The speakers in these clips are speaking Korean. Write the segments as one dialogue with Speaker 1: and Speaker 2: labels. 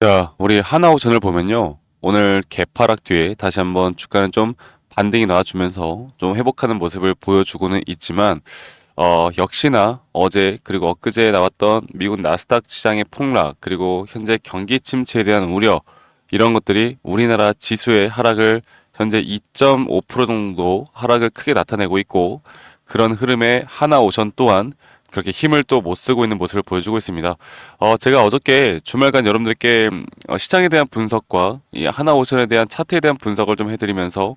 Speaker 1: 자, 우리 하나오션을 보면요. 오늘 개파락 뒤에 다시 한번 주가는 좀 반등이 나와주면서 좀 회복하는 모습을 보여주고는 있지만, 역시나 어제 그리고 엊그제 나왔던 미국 나스닥 시장의 폭락, 그리고 현재 경기 침체에 대한 우려, 이런 것들이 우리나라 지수의 하락을 현재 2.5% 정도 하락을 크게 나타내고 있고, 그런 흐름에 하나오션 또한 그렇게 힘을 또 못 쓰고 있는 모습을 보여주고 있습니다. 제가 어저께 주말간 여러분들께 시장에 대한 분석과 이 하나오션에 대한 차트에 대한 분석을 좀 해드리면서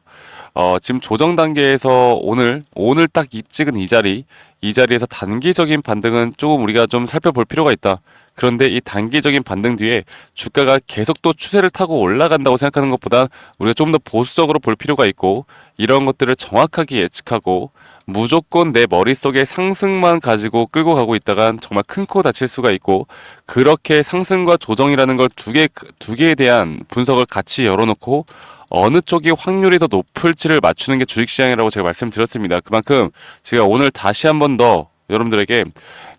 Speaker 1: 지금 조정 단계에서 오늘 딱 찍은 이 자리에서 단기적인 반등은 조금 우리가 좀 살펴볼 필요가 있다. 그런데 이 단기적인 반등 뒤에 주가가 계속 또 추세를 타고 올라간다고 생각하는 것보다 우리가 좀 더 보수적으로 볼 필요가 있고, 이런 것들을 정확하게 예측하고 무조건 내 머릿속에 상승만 가지고 끌고 가고 있다간 정말 큰 코 다칠 수가 있고, 그렇게 상승과 조정이라는 걸 두 개에 대한 분석을 같이 열어놓고 어느 쪽이 확률이 더 높을지를 맞추는 게 주식시장이라고 제가 말씀드렸습니다. 그만큼 제가 오늘 다시 한번 더 여러분들에게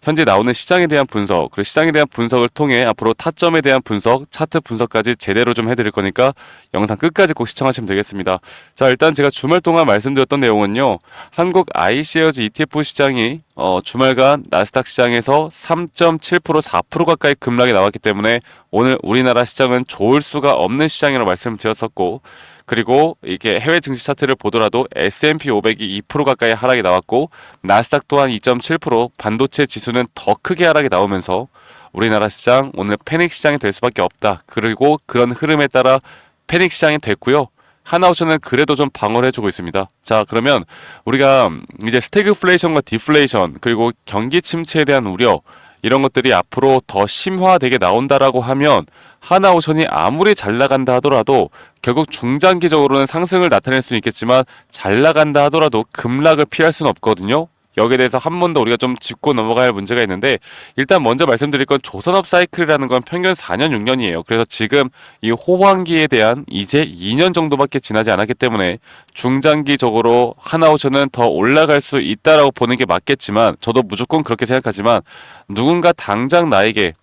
Speaker 1: 현재 나오는 시장에 대한 분석, 그리고 시장에 대한 분석을 통해 앞으로 타점에 대한 분석, 차트 분석까지 제대로 좀 해드릴 거니까 영상 끝까지 꼭 시청하시면 되겠습니다. 자, 일단 제가 주말 동안 말씀드렸던 내용은요. 한국 iShares ETF 시장이 주말간 나스닥 시장에서 3.7% 4% 가까이 급락이 나왔기 때문에 오늘 우리나라 시장은 좋을 수가 없는 시장이라고 말씀드렸었고, 그리고 이렇게 해외 증시 차트를 보더라도 S&P 500이 2% 가까이 하락이 나왔고, 나스닥 또한 2.7%, 반도체 지수는 더 크게 하락이 나오면서 우리나라 시장 오늘 패닉 시장이 될 수밖에 없다. 그리고 그런 흐름에 따라 패닉 시장이 됐고요. 하나오션은 그래도 좀 방어를 해주고 있습니다. 자, 그러면 우리가 이제 스태그플레이션과 디플레이션, 그리고 경기 침체에 대한 우려, 이런 것들이 앞으로 더 심화되게 나온다라고 하면 하나오션이 아무리 잘 나간다 하더라도 결국 중장기적으로는 상승을 나타낼 수는 있겠지만, 잘 나간다 하더라도 급락을 피할 수는 없거든요. 여기에 대해서 한 번 더 우리가 좀 짚고 넘어가야 할 문제가 있는데, 일단 먼저 말씀드릴 건 조선업 사이클이라는 건 평균 4년 6년이에요. 그래서 지금 이 호황기에 대한 이제 2년 정도밖에 지나지 않았기 때문에 중장기적으로 하나오션은 더 올라갈 수 있다라고 보는 게 맞겠지만, 저도 무조건 그렇게 생각하지만, 누군가 당장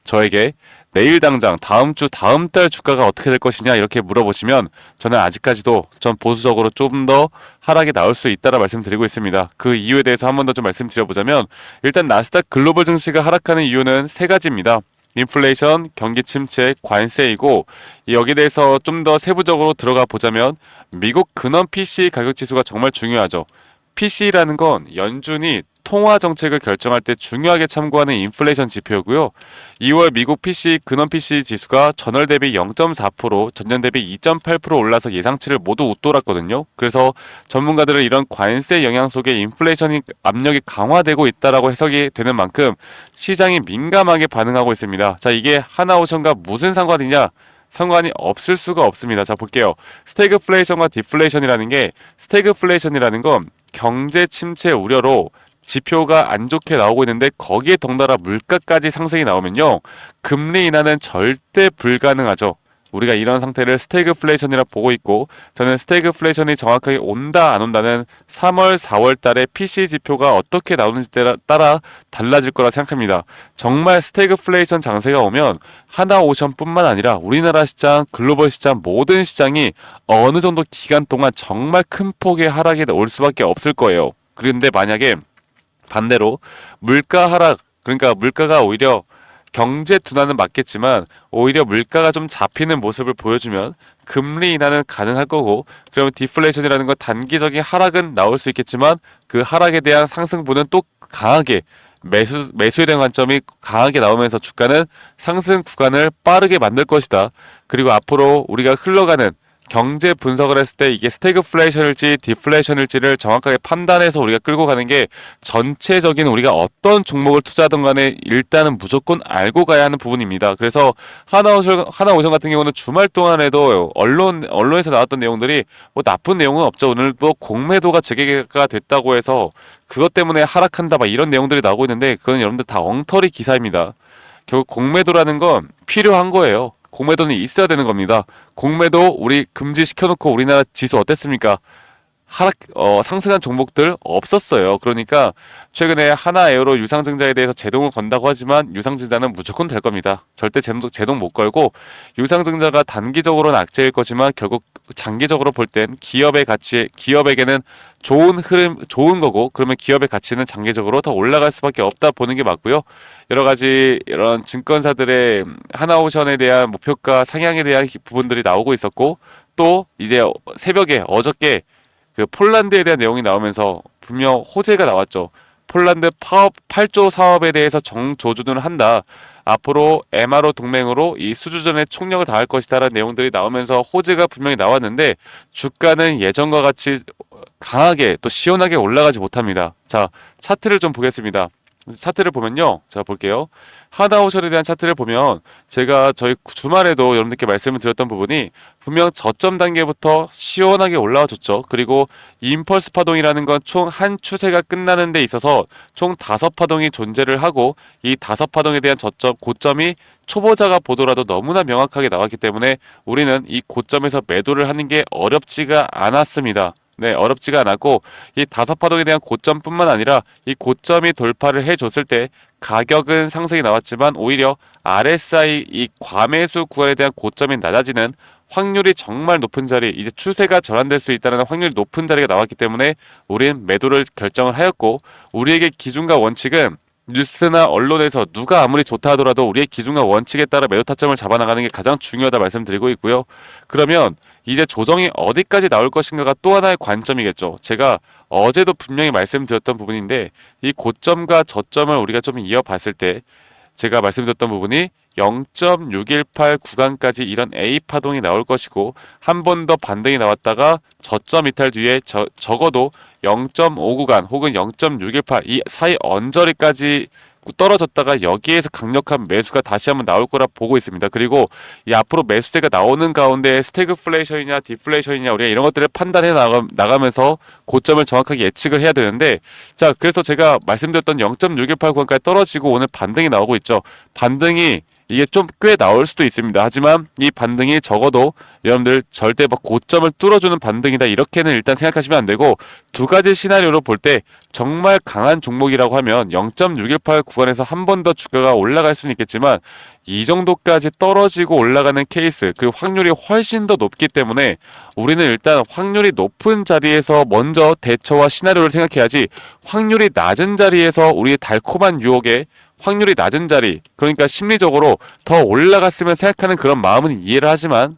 Speaker 1: 저에게 내일 당장 다음 주 다음 달 주가가 어떻게 될 것이냐 이렇게 물어보시면, 저는 아직까지도 전 보수적으로 좀 더 하락이 나올 수 있다라 말씀드리고 있습니다. 그 이유에 대해서 한 번 더 좀 말씀드려보자면, 일단 나스닥 글로벌 증시가 하락하는 이유는 세 가지입니다. 인플레이션, 경기 침체, 관세이고, 여기에 대해서 좀 더 세부적으로 들어가 보자면 미국 근원 PC 가격 지수가 정말 중요하죠. PC라는 건 연준이 통화 정책을 결정할 때 중요하게 참고하는 인플레이션 지표고요. 2월 미국 PC 근원 PC 지수가 전월 대비 0.4%, 전년 대비 2.8% 올라서 예상치를 모두 웃돌았거든요. 그래서 전문가들은 이런 관세 영향 속에 인플레이션 압력이 강화되고 있다라고 해석이 되는 만큼 시장이 민감하게 반응하고 있습니다. 자, 이게 하나오션과 무슨 상관이냐? 상관이 없을 수가 없습니다. 자, 볼게요. 스태그플레이션과 디플레이션이라는 게, 스태그플레이션이라는 건 경제 침체 우려로 지표가 안 좋게 나오고 있는데 거기에 덩달아 물가까지 상승이 나오면요, 금리 인하는 절대 불가능하죠. 우리가 이런 상태를 스태그플레이션이라 보고 있고, 저는 스태그플레이션이 정확하게 온다 안 온다는 3월 4월 달에 PC 지표가 어떻게 나오는지 따라 달라질 거라 생각합니다. 정말 스태그플레이션 장세가 오면 하나오션뿐만 아니라 우리나라 시장, 글로벌 시장, 모든 시장이 어느 정도 기간 동안 정말 큰 폭의 하락이 올 수밖에 없을 거예요. 그런데 만약에 반대로 물가 하락, 그러니까 물가가 오히려 경제 둔화는 맞겠지만 오히려 물가가 좀 잡히는 모습을 보여주면 금리 인하는 가능할 거고, 그러면 디플레이션이라는 건 단기적인 하락은 나올 수 있겠지만 그 하락에 대한 상승분은 또 강하게 매수에 대한 관점이 강하게 나오면서 주가는 상승 구간을 빠르게 만들 것이다. 그리고 앞으로 우리가 흘러가는 경제 분석을 했을 때 이게 스태그플레이션일지 디플레이션일지를 정확하게 판단해서 우리가 끌고 가는 게, 전체적인 우리가 어떤 종목을 투자하든 간에 일단은 무조건 알고 가야 하는 부분입니다. 그래서 하나오션 같은 경우는 주말 동안에도 언론에서 나왔던 내용들이 뭐 나쁜 내용은 없죠. 오늘도 공매도가 재개가 됐다고 해서 그것 때문에 하락한다 막 이런 내용들이 나오고 있는데, 그건 여러분들 다 엉터리 기사입니다. 결국 공매도라는 건 필요한 거예요. 공매도는 있어야 되는 겁니다. 공매도 우리 금지시켜놓고 우리나라 지수 어땠습니까? 상승한 종목들 없었어요. 그러니까 최근에 하나에어로 유상증자에 대해서 제동을 건다고 하지만 유상증자는 무조건 될 겁니다. 절대 제동 못 걸고 유상증자가 단기적으로는 악재일 거지만 결국 장기적으로 볼 땐 기업에게는 좋은 흐름, 좋은 거고 그러면 기업의 가치는 장기적으로 더 올라갈 수밖에 없다 보는 게 맞고요. 여러 가지 이런 증권사들의 하나오션에 대한 목표가 상향에 대한 부분들이 나오고 있었고 또 이제 새벽에 어저께 그 폴란드에 대한 내용이 나오면서 분명 호재가 나왔죠. 폴란드 파업 8조 사업에 대해서 정조준을 한다. 앞으로 MRO 동맹으로 이 수주전에 총력을 다할 것이다라는 내용들이 나오면서 호재가 분명히 나왔는데 주가는 예전과 같이 강하게 또 시원하게 올라가지 못합니다. 자, 차트를 좀 보겠습니다. 차트를 보면요. 자, 볼게요. 하나오션에 대한 차트를 보면 제가 저희 주말에도 여러분들께 말씀을 드렸던 부분이 분명 저점 단계부터 시원하게 올라와 줬죠. 그리고 임펄스 파동이라는 건 총 한 추세가 끝나는 데 있어서 총 5파동이 존재를 하고 이 5파동에 대한 고점이 초보자가 보더라도 너무나 명확하게 나왔기 때문에 우리는 이 고점에서 매도를 하는 게 어렵지가 않았습니다. 네, 어렵지가 않았고 이 5파동에 대한 고점뿐만 아니라 이 고점이 돌파를 해줬을 때 가격은 상승이 나왔지만 오히려 RSI 이 과매수 구간에 대한 고점이 낮아지는 확률이 정말 높은 자리, 이제 추세가 전환될 수 있다는 확률이 높은 자리가 나왔기 때문에 우린 매도를 결정을 하였고 우리에게 기준과 원칙은 뉴스나 언론에서 누가 아무리 좋다 하더라도 우리의 기준과 원칙에 따라 매도 타점을 잡아나가는 게 가장 중요하다 말씀드리고 있고요. 그러면 이제 조정이 어디까지 나올 것인가가 또 하나의 관점이겠죠. 제가 어제도 분명히 말씀드렸던 부분인데 이 고점과 저점을 우리가 좀 이어봤을 때 제가 말씀드렸던 부분이 0.618 구간까지 이런 A 파동이 나올 것이고 한 번 더 반등이 나왔다가 저점 이탈 뒤에 적어도 0.5 구간 혹은 0.618 이 사이 언저리까지 떨어졌다가 여기에서 강력한 매수가 다시 한번 나올 거라 보고 있습니다. 그리고 이 앞으로 매수세가 나오는 가운데 스태그플레이션이냐 디플레이션이냐 우리가 이런 것들을 판단해 나가면서 고점을 정확하게 예측을 해야 되는데 자 그래서 제가 말씀드렸던 0.618 구간까지 떨어지고 오늘 반등이 나오고 있죠. 반등이 이게 좀 꽤 나올 수도 있습니다. 하지만 이 반등이 적어도 여러분들 절대 막 고점을 뚫어주는 반등이다 이렇게는 일단 생각하시면 안 되고 두 가지 시나리오로 볼 때 정말 강한 종목이라고 하면 0.618 구간에서 한 번 더 주가가 올라갈 수는 있겠지만 이 정도까지 떨어지고 올라가는 케이스 그 확률이 훨씬 더 높기 때문에 우리는 일단 확률이 높은 자리에서 먼저 대처와 시나리오를 생각해야지 확률이 낮은 자리에서 우리의 달콤한 유혹에 확률이 낮은 자리 그러니까 심리적으로 더 올라갔으면 생각하는 그런 마음은 이해를 하지만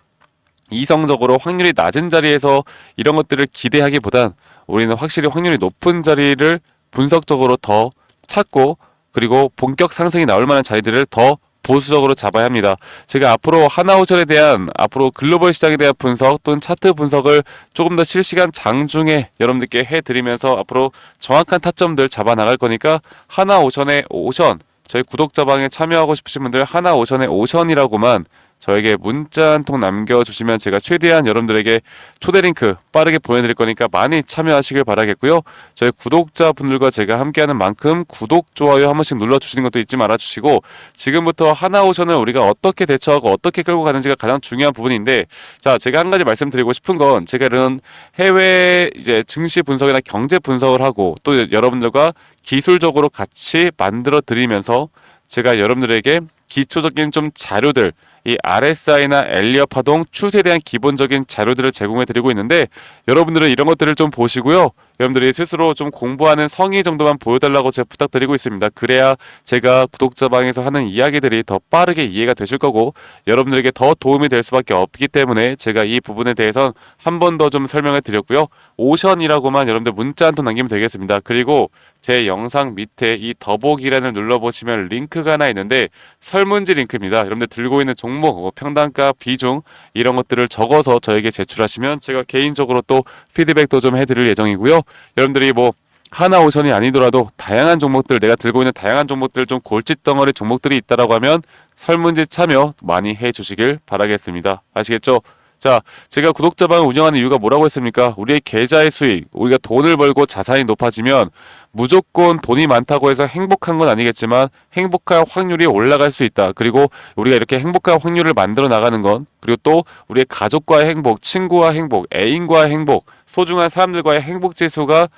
Speaker 1: 이성적으로 확률이 낮은 자리에서 이런 것들을 기대하기보단 우리는 확실히 확률이 높은 자리를 분석적으로 더 찾고 그리고 본격 상승이 나올 만한 자리들을 더 보수적으로 잡아야 합니다. 제가 앞으로 하나오션에 대한 앞으로 글로벌 시장에 대한 분석 또는 차트 분석을 조금 더 실시간 장중에 여러분들께 해드리면서 앞으로 정확한 타점들 잡아 나갈 거니까 하나오션의 오션 저희 구독자방에 참여하고 싶으신 분들 하나오션의 오션이라고만 저에게 문자 한 통 남겨주시면 제가 최대한 여러분들에게 초대 링크 빠르게 보내드릴 거니까 많이 참여하시길 바라겠고요. 저희 구독자분들과 제가 함께하는 만큼 구독, 좋아요 한 번씩 눌러주시는 것도 잊지 말아주시고 지금부터 하나오션을 우리가 어떻게 대처하고 어떻게 끌고 가는지가 가장 중요한 부분인데 자 제가 한 가지 말씀드리고 싶은 건 제가 이런 해외 이제 증시 분석이나 경제 분석을 하고 또 여러분들과 기술적으로 같이 만들어 드리면서 제가 여러분들에게 기초적인 좀 자료들 이 RSI나 엘리엇 파동 추세에 대한 기본적인 자료들을 제공해 드리고 있는데 여러분들은 이런 것들을 좀 보시고요. 여러분들이 스스로 좀 공부하는 성의 정도만 보여달라고 제가 부탁드리고 있습니다. 그래야 제가 구독자방에서 하는 이야기들이 더 빠르게 이해가 되실 거고 여러분들에게 더 도움이 될 수밖에 없기 때문에 제가 이 부분에 대해선 한 번 더 좀 설명을 드렸고요. 오션이라고만 여러분들 문자 한 통 남기면 되겠습니다. 그리고 제 영상 밑에 이 더보기란을 눌러보시면 링크가 하나 있는데 설문지 링크입니다. 여러분들 들고 있는 종목, 평단가, 비중 이런 것들을 적어서 저에게 제출하시면 제가 개인적으로 또 피드백도 좀 해드릴 예정이고요. 여러분들이 뭐 하나오션이 아니더라도 다양한 종목들 내가 들고 있는 다양한 종목들 좀 골칫덩어리 종목들이 있다라고 하면 설문지 참여 많이 해주시길 바라겠습니다. 아시겠죠? 자, 제가 구독자방을 운영하는 이유가 뭐라고 했습니까? 우리의 계좌의 수익, 우리가 돈을 벌고 자산이 높아지면 무조건 돈이 많다고 해서 행복한 건 아니겠지만 행복할 확률이 올라갈 수 있다. 그리고 우리가 이렇게 행복할 확률을 만들어 나가는 건, 그리고 또 우리의 가족과의 행복, 친구와 행복, 애인과의 행복, 소중한 사람들과의 행복 지수가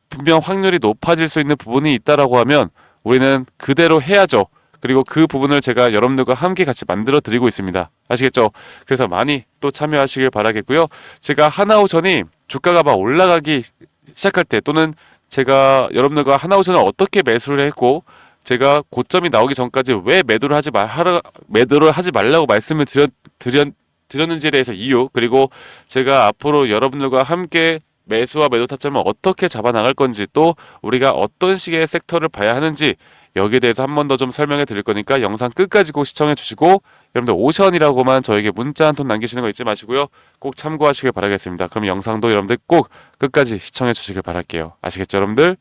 Speaker 1: 분명 확률이 높아질 수 있는 부분이 있다라고 하면 우리는 그대로 해야죠. 그리고 그 부분을 제가 여러분들과 함께 같이 만들어 드리고 있습니다. 아시겠죠? 그래서 많이 또 참여하시길 바라겠고요. 제가 하나오션이 주가가 막 올라가기 시작할 때, 또는 제가 여러분들과 하나오션을 어떻게 매수를 했고 제가 고점이 나오기 전까지 왜 매도를 하지 말라고 말씀을 드렸는지에 대해서 이유, 그리고 제가 앞으로 여러분들과 함께 매수와 매도 타점을 어떻게 잡아 나갈 건지, 또 우리가 어떤 식의 섹터를 봐야 하는지, 여기에 대해서 한 번 더 좀 설명해 드릴 거니까 영상 끝까지 꼭 시청해 주시고, 여러분들 오션이라고만 저에게 문자 한 통 남기시는 거 잊지 마시고요. 꼭 참고하시길 바라겠습니다. 그럼 영상도 여러분들 꼭 끝까지 시청해 주시길 바랄게요. 아시겠죠, 여러분들?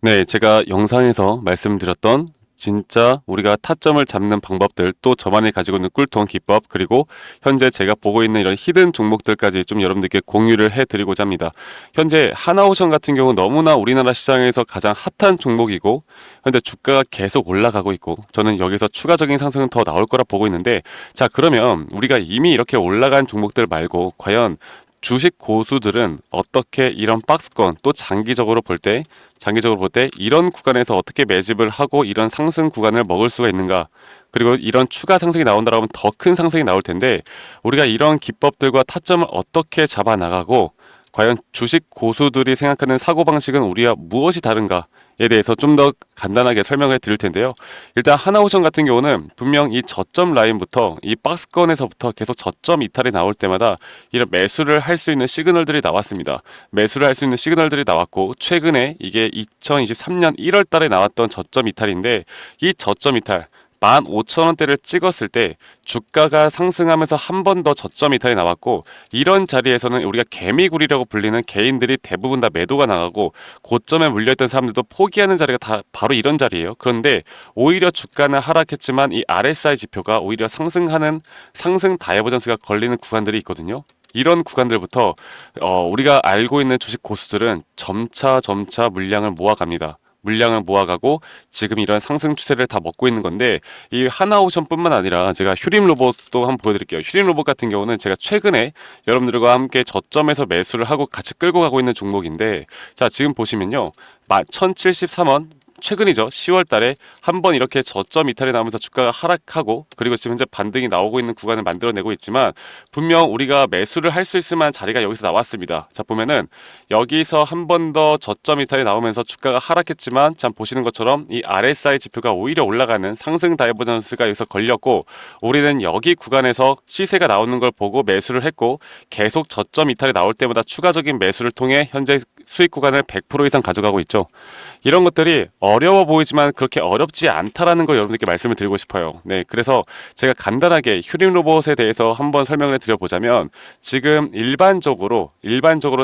Speaker 1: 네, 제가 영상에서 말씀드렸던 진짜 우리가 타점을 잡는 방법들, 또 저만이 가지고 있는 꿀통 기법, 그리고 현재 제가 보고 있는 이런 히든 종목들까지 좀 여러분들께 공유를 해드리고자 합니다. 현재 하나오션 같은 경우 너무나 우리나라 시장에서 가장 핫한 종목이고, 현재 주가가 계속 올라가고 있고, 저는 여기서 추가적인 상승은 더 나올 거라 보고 있는데, 자, 그러면 우리가 이미 이렇게 올라간 종목들 말고 과연 주식 고수들은 어떻게 이런 박스권, 또 장기적으로 볼 때 이런 구간에서 어떻게 매집을 하고 이런 상승 구간을 먹을 수가 있는가? 그리고 이런 추가 상승이 나온다고 하면 더 큰 상승이 나올 텐데, 우리가 이런 기법들과 타점을 어떻게 잡아 나가고 과연 주식 고수들이 생각하는 사고방식은 우리와 무엇이 다른가에 대해서 좀 더 간단하게 설명을 드릴 텐데요. 일단 하나오션 같은 경우는 분명 이 저점 라인부터, 이 박스권에서부터 계속 저점 이탈이 나올 때마다 이런 매수를 할 수 있는 시그널들이 나왔습니다. 매수를 할 수 있는 시그널들이 나왔고, 최근에 이게 2023년 1월 달에 나왔던 저점 이탈인데, 이 저점 이탈 15,000원대를 찍었을 때 주가가 상승하면서 한 번 더 저점 이탈이 나왔고, 이런 자리에서는 우리가 개미굴이라고 불리는 개인들이 대부분 다 매도가 나가고, 고점에 물려있던 사람들도 포기하는 자리가 다 바로 이런 자리예요. 그런데 오히려 주가는 하락했지만 이 RSI 지표가 오히려 상승하는 상승 다이버전스가 걸리는 구간들이 있거든요. 이런 구간들부터 우리가 알고 있는 주식 고수들은 점차 물량을 모아갑니다. 물량을 모아가고 지금 이런 상승 추세를 다 먹고 있는 건데, 이 하나오션뿐만 아니라 제가 휴림 로봇도 한번 보여드릴게요. 휴림 로봇 같은 경우는 제가 최근에 여러분들과 함께 저점에서 매수를 하고 같이 끌고 가고 있는 종목인데, 자, 지금 보시면요, 1073원, 최근이죠. 10월 달에 한번 이렇게 저점 이탈이 나오면서 주가가 하락하고, 그리고 지금 현재 반등이 나오고 있는 구간을 만들어내고 있지만, 분명 우리가 매수를 할 수 있을 만한 자리가 여기서 나왔습니다. 자, 보면은 여기서 한 번 더 저점 이탈이 나오면서 주가가 하락했지만, 참 보시는 것처럼 이 RSI 지표가 오히려 올라가는 상승 다이버전스가 여기서 걸렸고, 우리는 여기 구간에서 시세가 나오는 걸 보고 매수를 했고, 계속 저점 이탈이 나올 때마다 추가적인 매수를 통해 현재 수익 구간을 100% 이상 가져가고 있죠. 이런 것들이 어려워 보이지만 그렇게 어렵지 않다라는 걸 여러분들께 말씀을 드리고 싶어요. 네, 그래서 제가 간단하게 휴림 로봇에 대해서 한번 설명을 드려보자면, 지금 일반적으로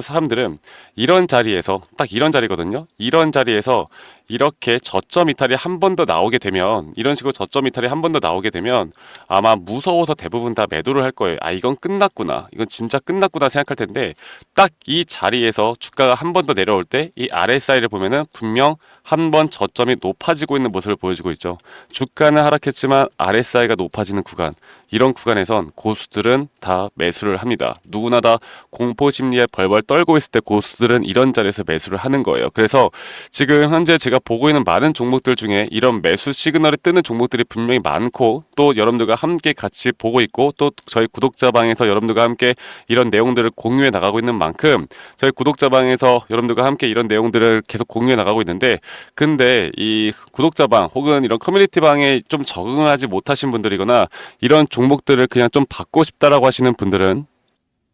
Speaker 1: 사람들은 이런 자리에서, 딱 이런 자리거든요. 이런 자리에서 이렇게 저점 이탈이 한 번 더 나오게 되면, 이런 식으로 저점 이탈이 한 번 더 나오게 되면 아마 무서워서 대부분 다 매도를 할 거예요. 아, 이건 끝났구나, 이건 진짜 끝났구나 생각할 텐데, 딱 이 자리에서 주가가 한 번 더 내려올 때 이 RSI를 보면은 분명 한 번 저점이 높아지고 있는 모습을 보여주고 있죠. 주가는 하락했지만 RSI가 높아지는 구간, 이런 구간에선 고수들은 다 매수를 합니다. 누구나 다 공포 심리에 벌벌 떨고 있을 때 고수들은 이런 자리에서 매수를 하는 거예요. 그래서 지금 현재 제가 보고 있는 많은 종목들 중에 이런 매수 시그널이 뜨는 종목들이 분명히 많고, 또 여러분들과 함께 같이 보고 있고, 또 저희 구독자방에서 여러분들과 함께 이런 내용들을 공유해 나가고 있는 만큼, 저희 구독자방에서 여러분들과 함께 이런 내용들을 계속 공유해 나가고 있는데, 근데 이 구독자방 혹은 이런 커뮤니티방에 좀 적응하지 못하신 분들이거나 이런 종목들을 그냥 좀 받고 싶다라고 하시는 분들은,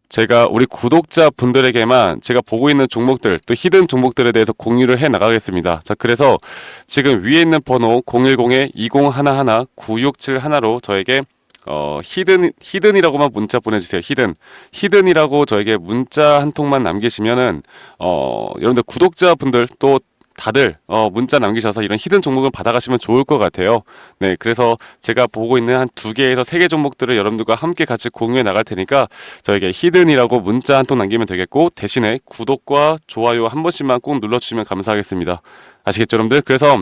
Speaker 1: 제가 우리 구독자 분들에게만 제가 보고 있는 종목들, 또 히든 종목들에 대해서 공유를 해 나가겠습니다. 자, 그래서 지금 위에 있는 번호 010-2011-9671로 저에게 히든이라고만 문자 보내주세요. 히든이라고 저에게 문자 한 통만 남기시면은 여러분들 구독자분들, 또 다들 문자 남기셔서 이런 히든 종목은 받아가시면 좋을 것 같아요. 네, 그래서 제가 보고 있는 한 2개에서 3개 종목들을 여러분들과 함께 같이 공유해 나갈 테니까 저에게 히든이라고 문자 한 통 남기면 되겠고, 대신에 구독과 좋아요 한 번씩만 꼭 눌러주시면 감사하겠습니다. 아시겠죠, 여러분들? 그래서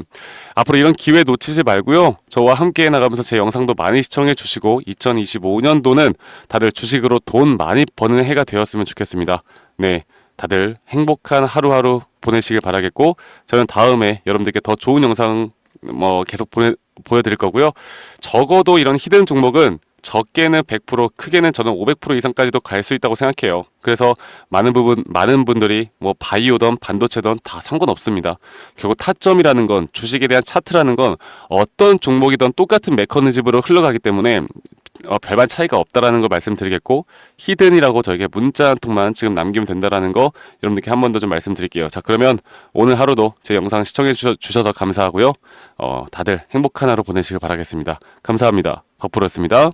Speaker 1: 앞으로 이런 기회 놓치지 말고요. 저와 함께 나가면서 제 영상도 많이 시청해 주시고 2025년도는 다들 주식으로 돈 많이 버는 해가 되었으면 좋겠습니다. 네, 다들 행복한 하루하루 보내시길 바라겠고, 저는 다음에 여러분들께 더 좋은 영상 계속 보여드릴 거고요. 적어도 이런 히든 종목은 적게는 100%, 크게는 저는 500% 이상까지도 갈 수 있다고 생각해요. 그래서 많은 분들이 뭐 바이오던 반도체던 다 상관없습니다. 결국 타점이라는 건, 주식에 대한 차트라는 건 어떤 종목이든 똑같은 메커니즘으로 흘러가기 때문에 별반 차이가 없다라는 걸 말씀드리겠고, 히든이라고 저에게 문자 한 통만 지금 남기면 된다라는 거 여러분들께 한 번 더 좀 말씀드릴게요. 자, 그러면 오늘 하루도 제 영상 시청해 주셔서 감사하고요. 다들 행복한 하루 보내시길 바라겠습니다. 감사합니다. 박프로였습니다.